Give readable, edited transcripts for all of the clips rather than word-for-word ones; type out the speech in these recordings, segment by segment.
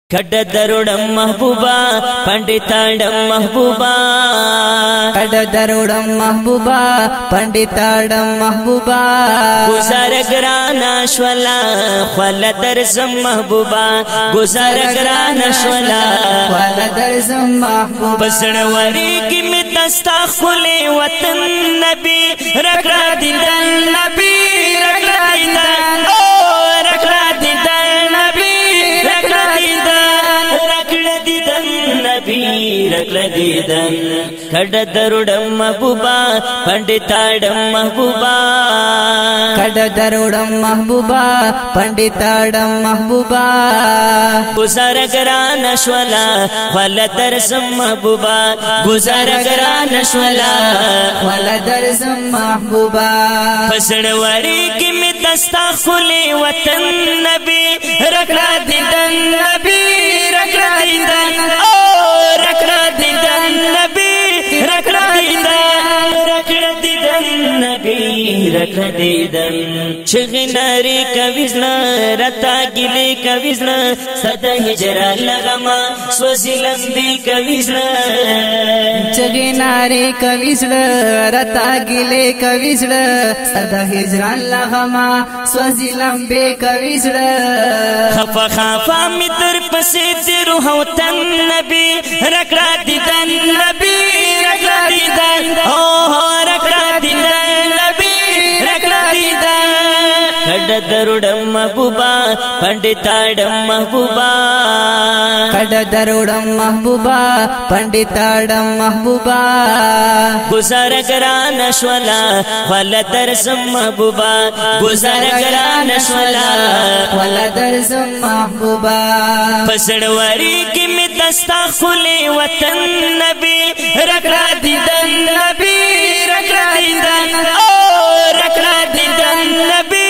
कड दरुडम महबूबा पंडिताडम महबूबा कड दरुडम महबूबा पंडिताडम महबूबा गुजार ग्राना श्वला ख्वाल दरजम महबूबा गुजार ग्राना श्वला ख्वाल दरजम महबूबा बसणवरी की मितस्ता खुले वतन नबी रखड़ा दिदन नबी रखड़ा दिदन ओ रखड़ा दिदन नबी रखड़ा दिदन कड दरुडम महबूबा पंडिताडम महबूबा कड दरुडम महबूबा पंडिताडम महबूबा गुजार ग्राना श्वला ख्वाल दरजम महबूबा गुजार ग्राना श्वला ख्वाल दरजम महबूबा फसणवरी की मितस्ता खुले वतन नबी रखड़ा दिदन नबी रखड़ा दिदन ओ रखड़ा दिदन नबी रखड़ा दिदन रखड़ा दिदन नबी रखड़ा दिदन चगनारी कविजना रता गिले कविजना सदा हिजरा लगमा स्वसिलम दी कविजना चगनारी कविजना रता गिले कविजना सदा हिजरा लगमा स्वसिलम बे कविजना खफा खफा मित्र पसे तेरू होतन नबी रखड़ा दिदन नबी रखड़ा दिदन हो रखड़ा दिदन नबी रखड़ा दिदन कड दरुडम महबूबा पंडिताडम महबूबा कड दरुडम महबूबा पंडिताडम महबूबा गुजार ग्राना श्वला ख्वाल दरजम महबूबा गुजार ग्राना श्वला ख्वाल दरजम महबूबा फसणवरी की मितस्ता खुले वतन नबी रखड़ा दिदन नबी रखड़ा दिदन ओ रखड़ा दिदन नबी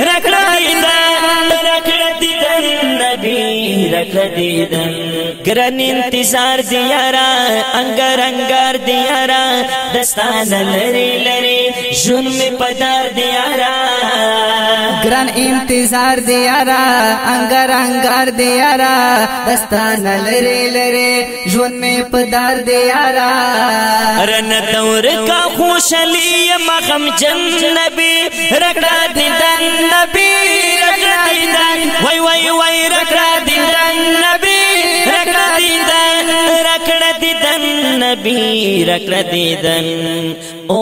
रखड़ा दिदन रखड़ा दिदन नबी रखड़ा दिदन ग्रन इंतजार दियारा अंगर अंगार दियारा दस्तान लरे लरे जुल्म पदार दियारा ग्रन इंतजार दियारा अंगर अंगार दियारा दस्तान लरे लरे जुन में पदार दियारा रन दौर का खुशली मगम जन नबी रखड़ा दिदन नबी रखड़ा दिदन वही रखड़ा दिदन नबी रखड़ा दिदन रखड़ा दिदन नबी रखड़ा दिदन ओ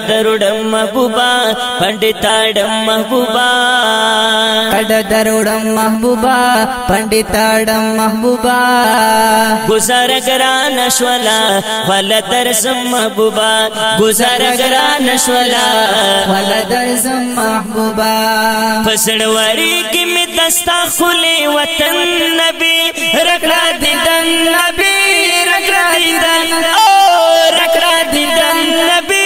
दरुडम महबूबा पंडिताडम महबूबा कड दरुडम महबूबा पंडिताडम महबूबा गुजार ग्राना श्वला ख्वाल दरजम महबूबा गुजार ग्राना श्वला ख्वाल दरजम महबूबा फसणवरी की मितस्ता खुले वतन नबी रखड़ा दिदन नबी रखड़ा दिदन ओ रखड़ा दिदन नबी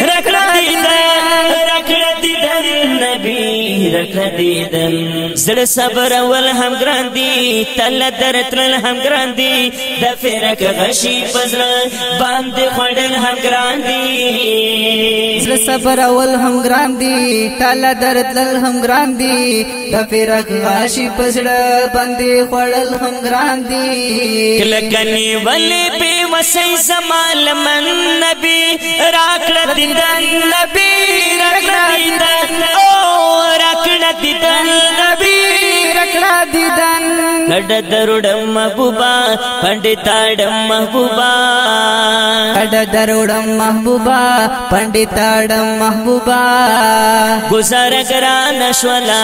रखड़ा दिदन रखड़ा दिदन नबी रखड़ा दिदन जड़ सबर अवल हम ग्रांदी तल दरतल हम ग्रांदी दफरक गशी पजर बांध खड़ल हम ग्रांदी जड़ सबर अवल हम ग्रांदी तल दरतल हम ग्रांदी दफरक गशी पजर बांध खड़ल हम ग्रांदी लकनी वले पे वसई समाल मन नबी रखड़ा दिदन नबी रखड़ा दिदन ओ रखड़ा दिदन नबी रखड़ा दिदन कड दरुडम महबूबा पंडिताडम महबूबा कड दरुडम महबूबा पंडिताडम महबूबा गुजार ग्राना श्वला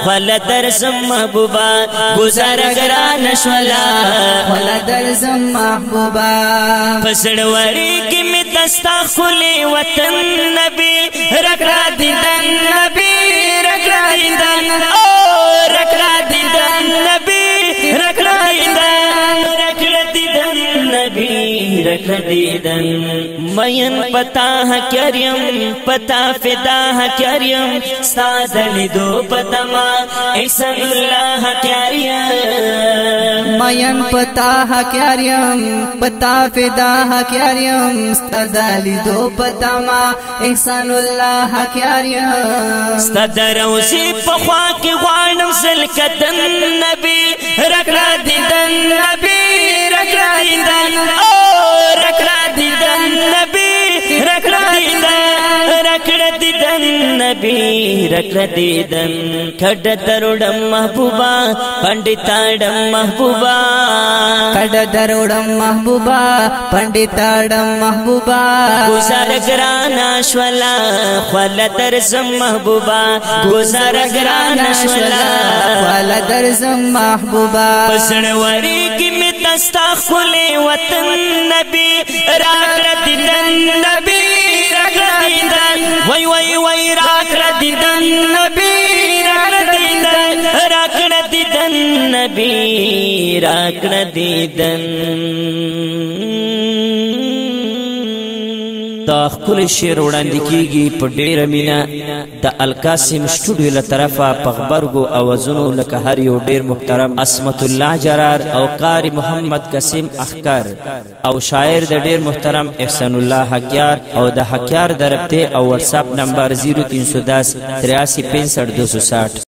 ख्वाल दरजम महबूबा गुजार ग्राना श्वला ख्वाल दरजम महबूबा फसणवरी की मितस्ता खुले वतन नबी रखड़ा दिदन नबी रखड़ा दिदन ओ रखड़ा दिदन नबी रखड़ा दिदन रखड़ा दिदन नबी رکړه دیدن مین پتا کریم پتا فدا کریم ستاد لیدو پتما احسان الله کریم مین پتا کریم پتا فدا کریم ستاد لیدو پتما احسان الله کریم ستاد روزي په خوا کې غواړم سلکتن نبی رکړه دیدن نبی رکړه دیدن او رکړه دیدن نبی رکړه دیدن رکړه دیدن نبی رکړه دیدن کډ دروډم محبوبا پنډتاډم محبوبا کډ دروډم محبوبا پنډتاډم محبوبا گزار ګرانا شولا خپل درزم محبوبا گزار ګرانا شولا خپل درزم محبوبا پسړوري کې می تستا خله وطن نبی راکړه دیدن نبی راکړه دیدن وای وای وای راکړه دیدن نبی راکړه دیدن راکړه دیدن نبی راکړه دیدن دا خپل شعر وړاندې کیږي په ډېره مینا د القاسم سټوډیو له طرفه په خبرګو اوازونو لکه هر یو ډېر محترم اسمت الله جرار او قاری محمد قاسم اخکر او شاعر د ډېر محترم احسان الله حکیار او د حکیار د رابطې او واتس اپ نمبر 0310 83 65 260